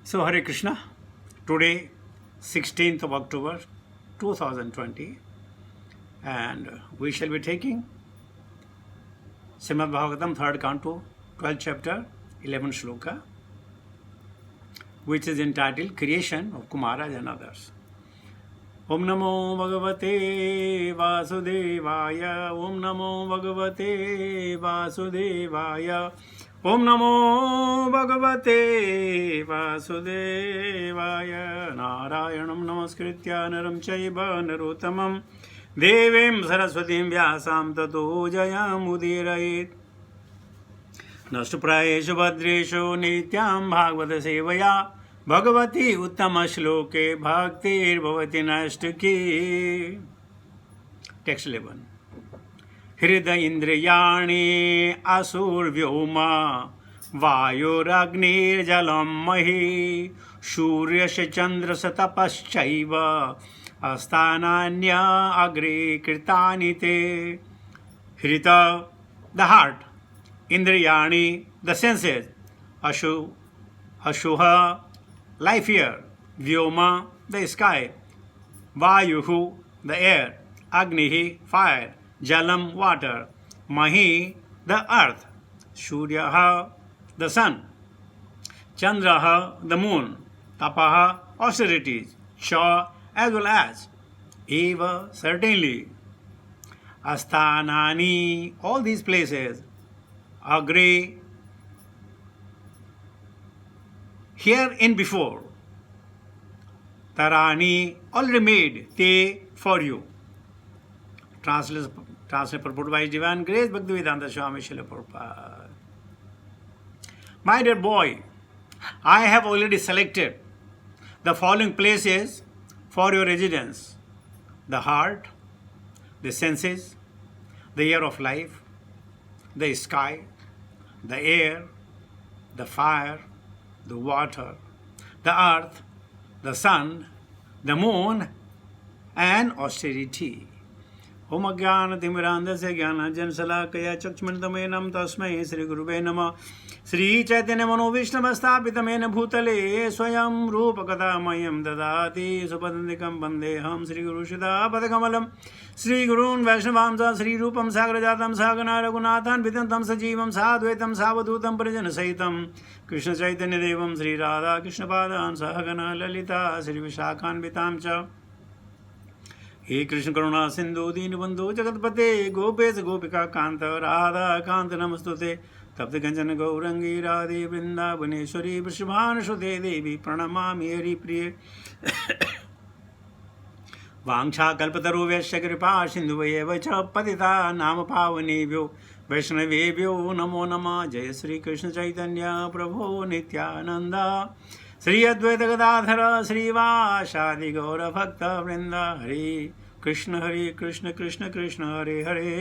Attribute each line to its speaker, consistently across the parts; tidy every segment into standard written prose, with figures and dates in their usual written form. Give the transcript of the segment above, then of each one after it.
Speaker 1: So, Hare Krishna, today 16th of October 2020, and we shall be taking Srimad Bhagavatam 3rd Canto, 12th chapter, 11th shloka, which is entitled Creation of Kumaras and Others. Om Namo Bhagavate Vasudevaya, Om Namo Bhagavate Vasudevaya, Om Namo Bhagavate Vasudevaya, Narayanam Namaskritya Naram Chaiva Narottamam Devim Saraswatim Vyasam Tato Jayam Udirayet Nashtuprayeshu Bhadreshu Nityam Bhagavata Sevaya Bhagavati Uttama Shloke Bhaktir Bhavati Nashtaki. Text 11. Hridaya Indriyani Asur Vyoma Vayuragnir Jalam Mahi Shuryasya Chandrasa Tapaschaiva Asthananya Agre Kirtanite. Hrita, the heart. Indriyani, the senses. Ashuha, life here. Vyoma, the sky. Vayuhu, the air. Agnihi, fire. Jalam, water. Mahi, the earth. Suryaha, the sun. Chandraha, the moon. Tapaha, austerities. Cha, as well as. Eva, certainly. Asthanani, all these places. Agre, here and before. Tarani, already made. Te, for you. Translate purport by His Divine Grace, Bhaktivedanta Swami Srila Prabhupada. My dear boy, I have already selected the following places for your residence: the heart, the senses, the air of life, the sky, the air, the fire, the water, the earth, the sun, the moon, and austerity. Om Ajnana Timirandasya Jnana Jansalakaya Chakshmantamena Tasmai Sri Gurube Namah. Sri Chaitanya Mano Vishnavasthapitamena Bhutale Swayam Rupakatamayam Dadati Supadandikam Bandeham Sri Guru Shida Padakamalam Sri Gurun Vaishnavamsa Sri Rupam Sagrajatam Sagana Raghunathan Vidantam Sajivam Sadvaitam Savadutam Parajana Saitam Krishna Chaitanya Devam Sri Radha Krishna Padan Sahagana Lalita Sri Vishakhan Vitamcha. हे कृष्ण करुणा सिंधु दीनबंधु जगतपते गोपेश गोपिका कांत राधा कांत नमस्तुते तप्त कंचन गौरंगी राधे वृंदावनेश्वरी वृषभानुसुते देवी प्रणमामि हरिप्रिये वाञ्छा कल्पतरुभ्यश्च कृपा सिन्धुभ्येव च पतिता नाम पावनेभ्यो वैष्णवेभ्यो नमो नमः. जय श्री कृष्ण चैतन्य प्रभो नित्यानंद श्री अद्वैत गदाधर श्रीवासादि गौर भक्त वृंद. हरे कृष्ण कृष्ण कृष्ण हरे हरे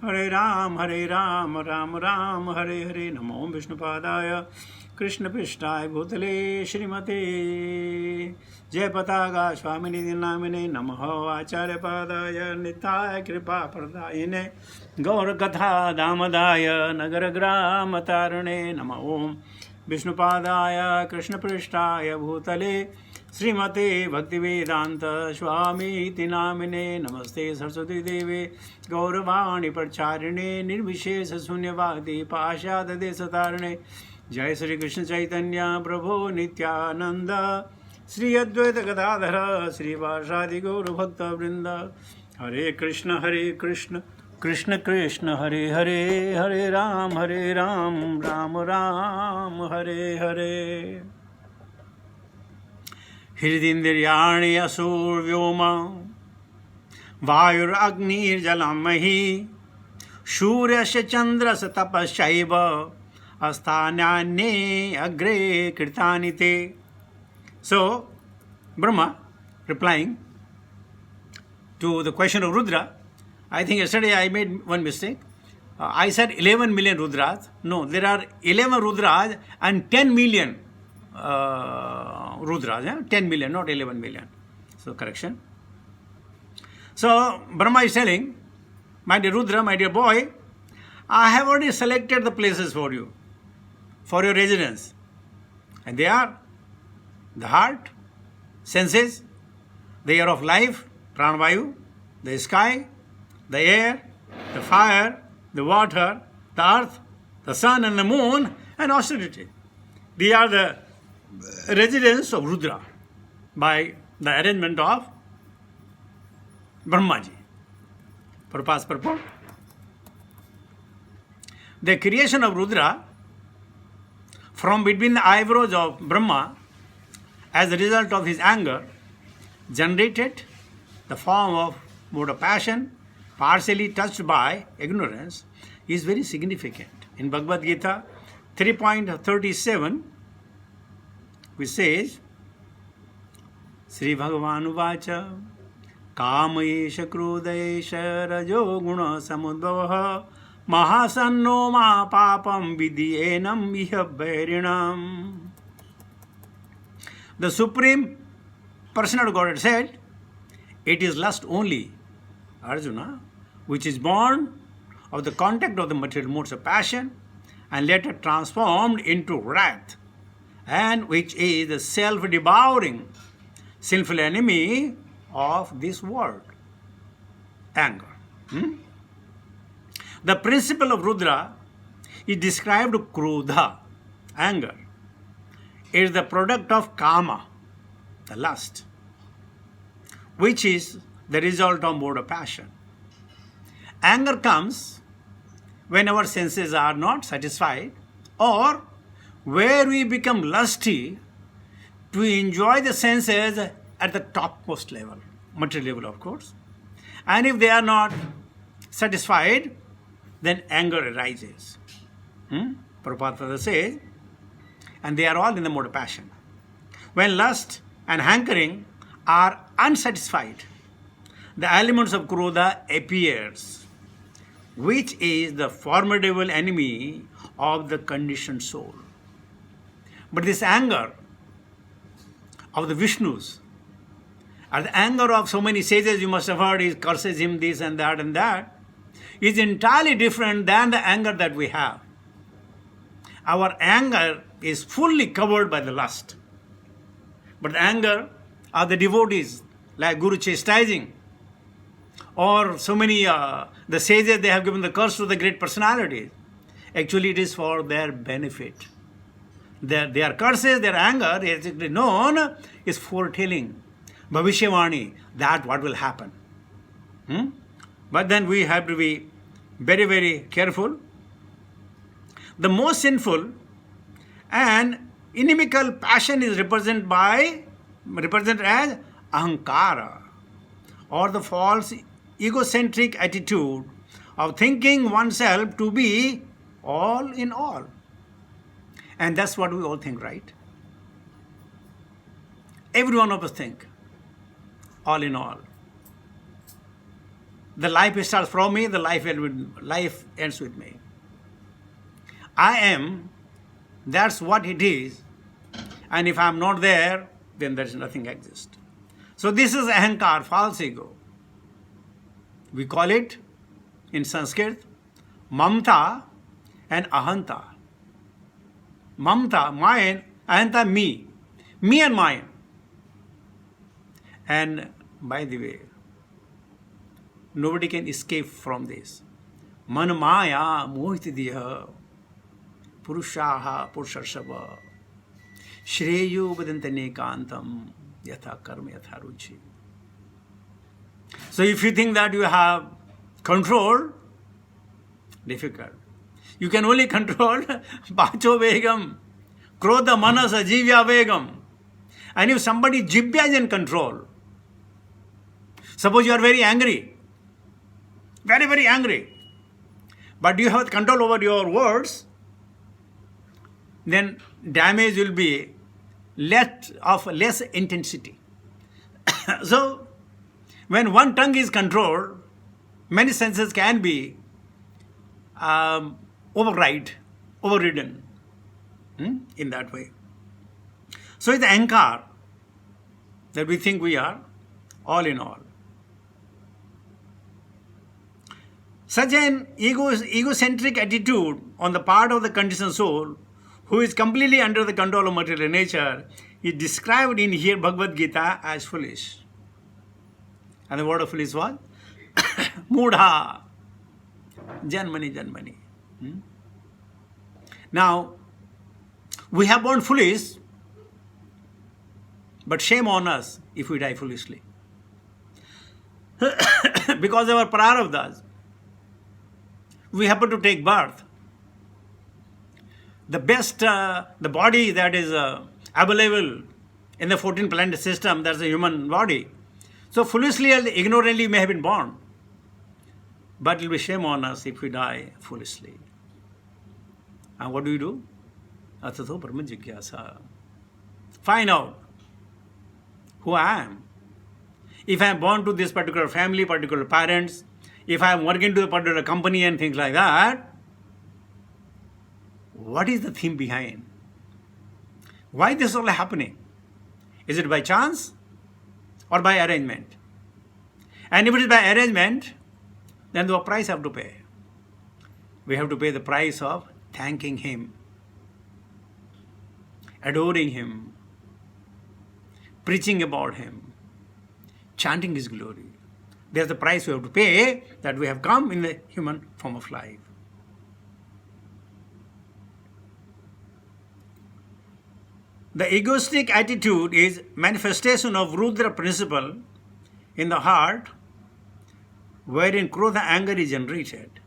Speaker 1: हरे राम राम राम हरे हरे. नमो विष्णुपादाय कृष्ण पृष्ठाय भूतले श्रीमते जय पताका स्वामिनि नामिने नमः. आचार्य पादाय निताय कृपा प्रदायिने गौरकथा दामदाय नगर ग्राम तारणे नमः. ओम विष्णुपादाय कृष्णपृष्ठाय भूतले श्रीमते भक्तिवेदांत स्वामीति नामिने नमस्ते सरस्वती देवे गौरवाणी प्रचारिणे निर्विशेष शून्यवादी पाशादेशतारिणे. जय श्री कृष्ण चैतन्य प्रभो नित्यानंद श्री अद्वैत गदाधर श्रीवासादि गौर भक्त वृंद. हरे कृष्ण कृष्ण कृष्ण हरे हरे हरे राम राम राम हरे हरे. हृदिन्द्रियाणि असुर्व्योमा वायुरग्निर्जलमहि सूर्यस्य चन्द्रस्य तपश्चैव अस्थान्यान्ये अग्रे कृतानि ते. So, Brahma replying to the question of Rudra, I think yesterday I made one mistake. I said 11 million Rudras. No, there are 11 Rudras and 10 million Rudras. Yeah? 10 million, not 11 million. So, correction. So, Brahma is telling, my dear Rudra, my dear boy, I have already selected the places for you, for your residence. And they are the heart, senses, the air of life, pranavayu, the sky, the air, the fire, the water, the earth, the sun and the moon, and austerity. These are the residents of Rudra by the arrangement of Brahmaji. Purpose purport. The creation of Rudra from between the eyebrows of Brahma as a result of his anger generated the form of mode of passion partially touched by ignorance is very significant. In Bhagavad Gita 3.37 which says Sri Bhagavan Uvacha Kamayesha Krodesha Rajo Guna Samudbhavaha Mahasanno Ma Papam Vidyenam Iha Bhairinam. The Supreme Personal Godhead said, it is lust only, Arjuna, which is born of the contact of the material modes of passion and later transformed into wrath, and which is the self-devouring, sinful enemy of this world, anger. The principle of Rudra is described Krodha, anger. It is the product of Kama, the lust, which is the result of mode of passion. Anger comes when our senses are not satisfied or where we become lusty to enjoy the senses at the topmost level, material level of course. And if they are not satisfied, then anger arises. Prabhupada says, and they are all in the mode of passion. When lust and hankering are unsatisfied, the elements of Krodha appears, which is the formidable enemy of the conditioned soul. But this anger of the Vishnus, or the anger of so many sages you must have heard, he curses him this and that, is entirely different than the anger that we have. Our anger is fully covered by the lust. But the anger of the devotees, like Guru chastising, or so many, the sages, they have given the curse to the great personalities. Actually, it is for their benefit. Their curses, their anger, is known, is foretelling, Bhavishyavani, that what will happen. But then we have to be very, very careful. The most sinful and inimical passion is represented as ahankara, or the false egocentric attitude of thinking oneself to be all in all. And that's what we all think, right? Every one of us think all in all. The life starts from me, the life ends with me. I am, that's what it is. And if I am not there, then there is nothing exists. So this is ahankar, false ego. We call it in Sanskrit mamta and ahanta. Mamta, mine, ahanta, me. Me and mine. And by the way, nobody can escape from this. Man maya mohitidiya purushaha purushasava shreyo vadantane kantam yatha karma yatha ruchi. So if you think that you have control, difficult. You can only control Bacho Vegam, Krodha Manasa Jivya Vegam. And if somebody Jivya is in control, suppose you are very angry, very, very angry, but you have control over your words, then damage will be less intensity. So, when one tongue is controlled, many senses can be overridden in that way. So it's the ahankar that we think we are all in all. Such an egocentric attitude on the part of the conditioned soul, who is completely under the control of material nature, is described in here Bhagavad Gita as foolish. And the word of foolish was Mudha. Janmani, Janmani. Now, we have born foolish, but shame on us if we die foolishly. Because of our prarabdhas, we happen to take birth. The best, the body that is available in the 14 planet system, that's the human body. So foolishly and ignorantly we may have been born. But it will be shame on us if we die foolishly. And what do? Atato Brahma Jigyasa. Find out who I am. If I am born to this particular family, particular parents, if I am working to a particular company and things like that, what is the theme behind? Why this is all happening? Is it by chance or by arrangement? And if it is by arrangement, then the price have to pay. We have to pay the price of thanking Him, adoring Him, preaching about Him, chanting His glory. There's the price we have to pay that we have come in the human form of life. The egoistic attitude is manifestation of Rudra principle in the heart, wherein Krodha anger is generated.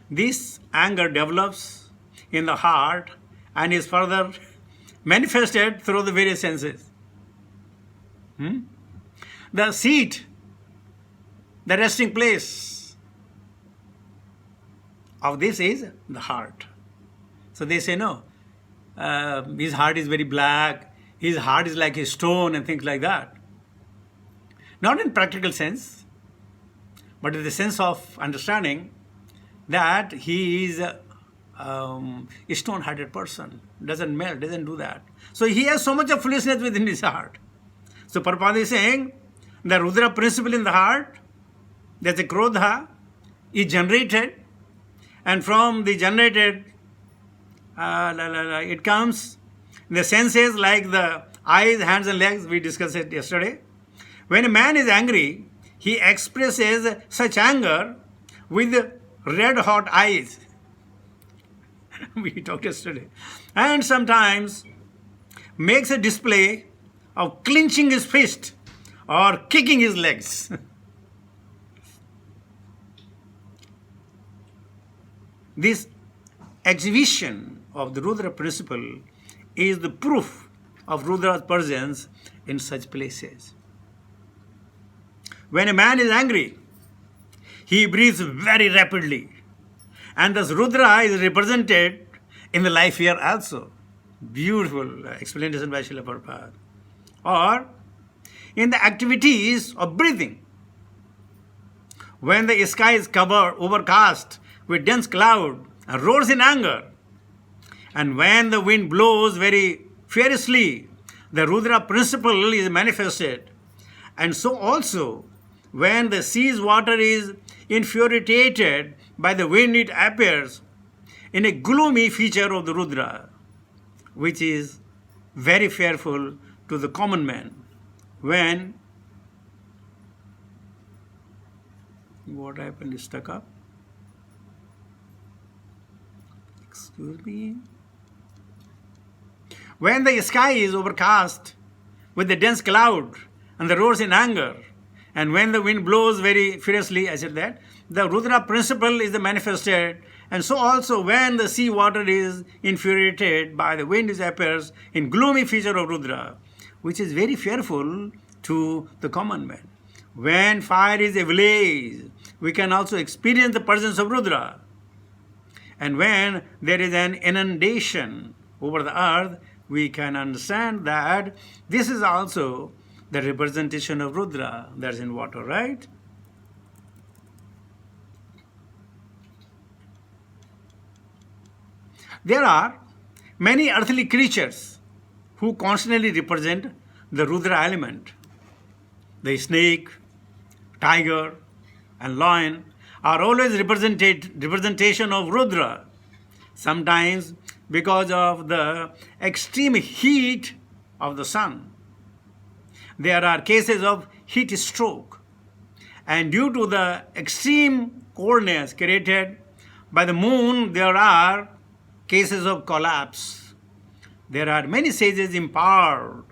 Speaker 1: This anger develops in the heart and is further manifested through the various senses. The seat, the resting place of this is the heart. So they say, no, his heart is very black, his heart is like a stone and things like that. Not in practical sense, but in the sense of understanding that he is a stone-hearted person, doesn't melt, doesn't do that. So he has so much of foolishness within his heart. So Prabhupada is saying, the Rudra principle in the heart, there's a Krodha, is generated, and from the generated, it comes, the senses like the eyes, hands and legs, we discussed it yesterday. When a man is angry, he expresses such anger with red hot eyes. We talked yesterday. And sometimes makes a display of clenching his fist or kicking his legs. This exhibition of the Rudra principle is the proof of Rudra's presence in such places. When a man is angry, he breathes very rapidly. And thus Rudra is represented in the life here also. Beautiful explanation by Srila Prabhupada. Or in the activities of breathing. When the sky is covered, overcast with dense cloud and roars in anger, and when the wind blows very fiercely, the Rudra principle is manifested. And so also, when the sea's water is infuriated by the wind, it appears in a gloomy feature of the Rudra, which is very fearful to the common man. When, what happened is stuck up. Excuse me. When the sky is overcast with the dense cloud and the roars in anger, and when the wind blows very fiercely, I said that, the Rudra principle is manifested, and so also when the sea water is infuriated by the wind, it appears in gloomy feature of Rudra, which is very fearful to the common man. When fire is ablaze, we can also experience the presence of Rudra. And when there is an inundation over the earth, we can understand that this is also the representation of Rudra that's in water, right? There are many earthly creatures who constantly represent the Rudra element. The snake, tiger, and lion are always representation of Rudra. Sometimes because of the extreme heat of the sun, there are cases of heat stroke. And due to the extreme coldness created by the moon, there are cases of collapse. There are many sages empowered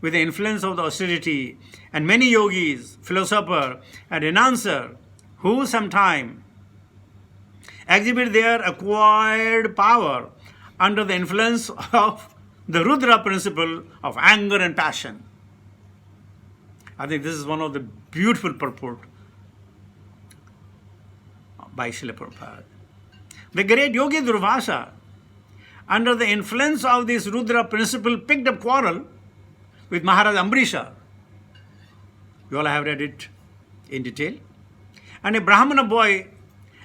Speaker 1: with the influence of the austerity, and many yogis, philosophers, and renouncers who sometime exhibit their acquired power under the influence of the Rudra principle of anger and passion. I think this is one of the beautiful purport by Srila Prabhupada. The great Yogi Durvasa, under the influence of this Rudra principle, picked up quarrel with Maharaj Ambrisha. You all have read it in detail. And a Brahmana boy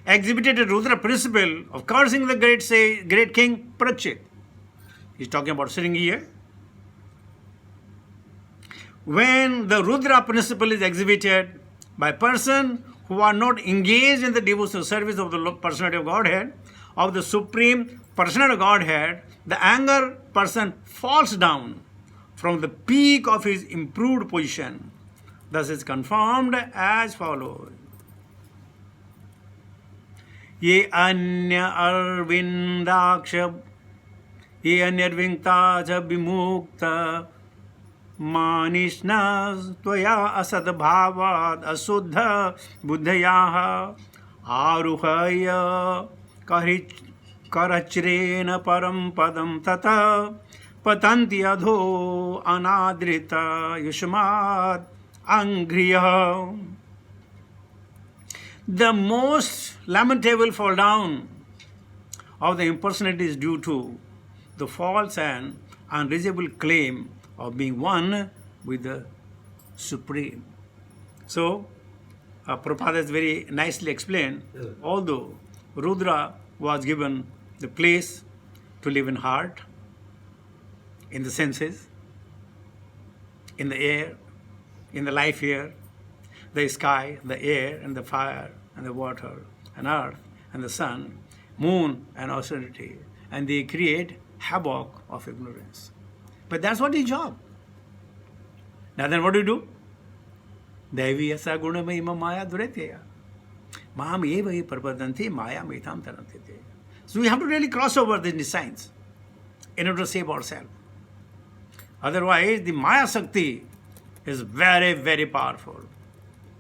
Speaker 1: exhibited a Rudra principle of cursing the great king Parikshit. He's talking about sitting here. When the Rudra principle is exhibited by persons who are not engaged in the devotional service of the personality of Godhead, of the Supreme Personality of Godhead, the anger person falls down from the peak of his improved position. Thus is confirmed as follows. Ye anya arvindaksha, ye anyarvingta vimukta, manishna tvaya asadbhavad asuddha buddhayaha aruhaya karachrena param padam tata patanti adho anadrita yushmat angriya. The most lamentable fall down of the impersonality is due to the false and unreasonable claim of being one with the Supreme. So, Prabhupada has very nicely explained, although Rudra was given the place to live in heart, in the senses, in the air, in the life here, the sky, the air, and the fire, and the water, and earth, and the sun, moon, and austerity, and they create havoc of ignorance. But that's what his job. Now then what do? Devi asa guna mahima maya dureteya. Mam eva hi parpadanti maya metam tarantete. So we have to really cross over these signs in order to save ourselves. Otherwise, the Maya Shakti is very, very powerful.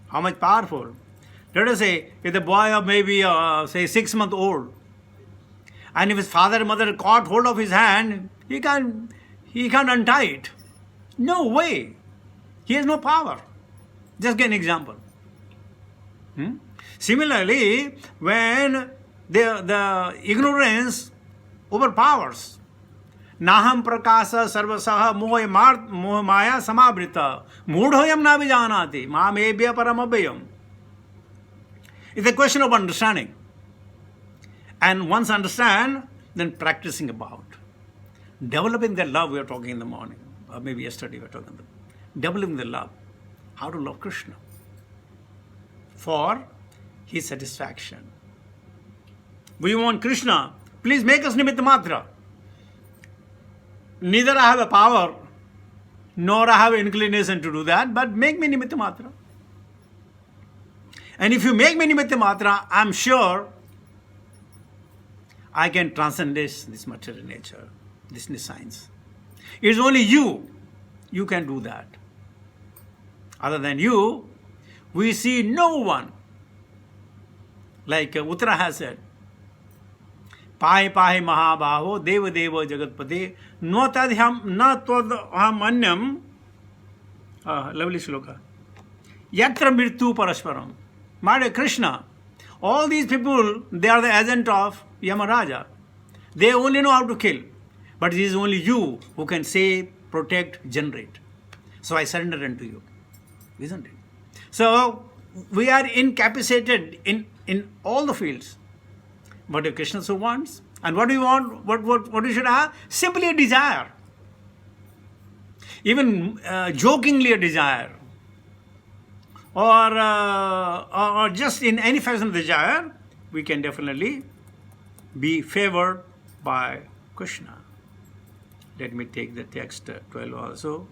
Speaker 1: How much powerful? Let us say, if the boy of maybe, say, 6 months old, and if his father and mother caught hold of his hand, he can't untie it. No way. He has no power. Just give an example. Similarly, when the ignorance overpowers, Naham prakasa sarvasaha moha maya samabrita mudhoyam na vijanati mamebhya paramabhyam. It's a question of understanding. And once understand, then practicing about. Developing the love we were talking in the morning, or maybe yesterday we were talking about. Developing the love. How to love Krishna. For his satisfaction. We want Krishna. Please make us Nimitta Matra. Neither I have a power, nor I have inclination to do that, but make me Nimitta Matra. And if you make me Nimitta Matra, I'm sure I can transcend this material nature, this science. It's only you can do that. Other than you, we see no one. Like Uttara has said, Pahi pahi mahabhaho deva deva jagatpate no tadhyam na tadham anyam. Lovely shloka. Yatra mrityu parasparam. My dear Krishna, all these people, they are the agent of Yamaraja. They only know how to kill. But it is only you who can save, protect, generate. So I surrender unto you. Isn't it? So we are incapacitated in all the fields. But if Krishna so wants, and what do you want? What you should have? Simply a desire. Even jokingly a desire. Or just in any fashion of desire, we can definitely be favored by Krishna. Let me take the text 12 also.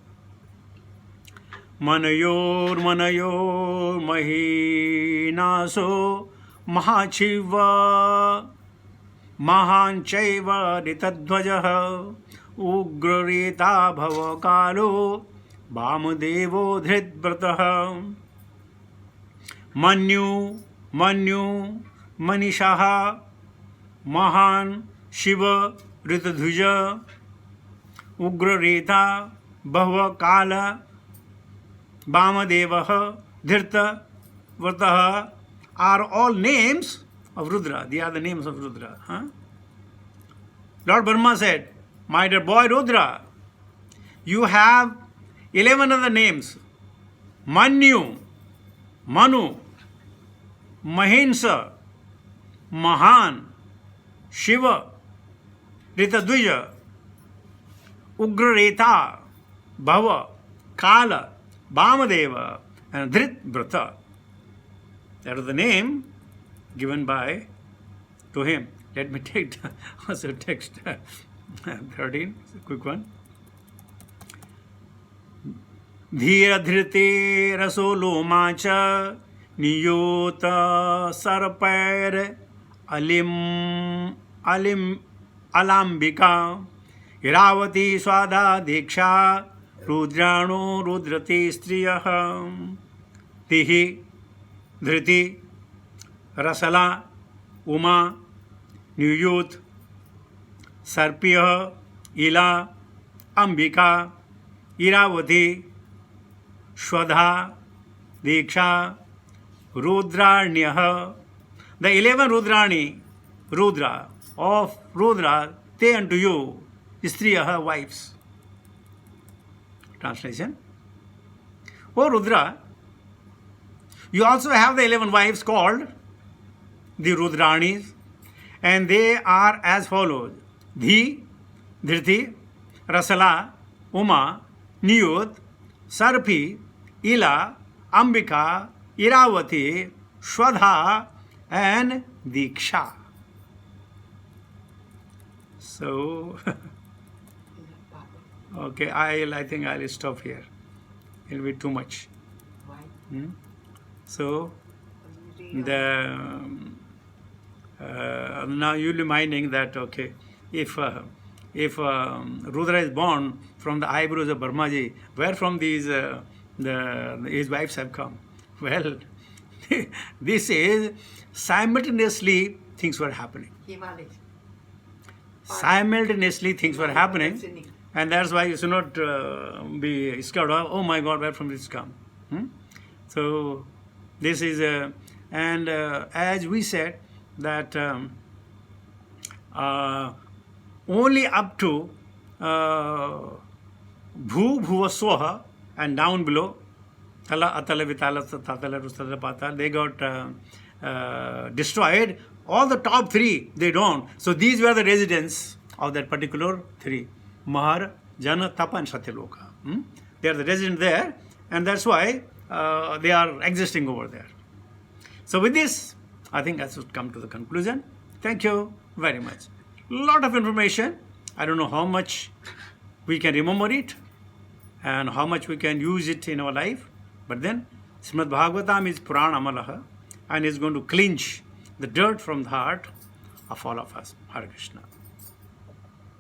Speaker 1: Manayor manayor mahinaso mahachiva mahanchaiva ritadvajah ugrarita bhavakalo Vamadevo dhritbratah Manyu Manishaha Mahan Shiva Ritadhuja Ugrareta Bhava Kala Vamadeva Dhirta Vrataha are all names of Rudra. They are the names of Rudra. Lord Brahma said, my dear boy Rudra, you have 11 other names. Manyu, Manu, Mahinsa, Mahan, Shiva, Ritadvija, Ugrareta, Bhava, Kala, Vamadeva, and Dhritbrata. That was the name given by to him. Let me take also text 13, it's a quick one. Dhira dhrite rasolo macha niyota sarpair alambika iravati swada diksha rudrano rudrati striyah tihi dhriti rasala uma niyut sarpiyah ila ambika iravati Shwadha, Diksha, Rudranyah. The 11 Rudrani, Rudra, of Rudra, they unto you, Istriyah, wives. Translation. O Rudra, you also have the 11 wives called the Rudranis, and they are as follows. Dhi, Dhriti, Rasala, Uma, Niyut, Sarpi, Ila, Ambika, Iravati, Shwadha, and Diksha. So, okay, I think I'll stop here. It'll be too much.
Speaker 2: Why?
Speaker 1: So, now you'll be minding that, okay, if Rudra is born from the eyebrows of Brahmaji, where from these his wives have come? Well, this is simultaneously things were happening. Simultaneously things were happening, and that's why you should not be scared of, oh my God, where from this come? So this is, and as we said, that only up to Bhu Bhuvaswaha and down below, Tala Atala Vitala Tatala Rustala Patal, they got destroyed. All the top three, they don't. So these were the residents of that particular three. Mahar, Jana, Tapa and Satyaloka. They are the residents there, and that's why they are existing over there. So with this, I think I should come to the conclusion. Thank you very much. Lot of information. I don't know how much we can remember it and how much we can use it in our life. But then, Srimad Bhagavatam is Purana Amalaha and is going to cleanse the dirt from the heart of all of us. Hare Krishna.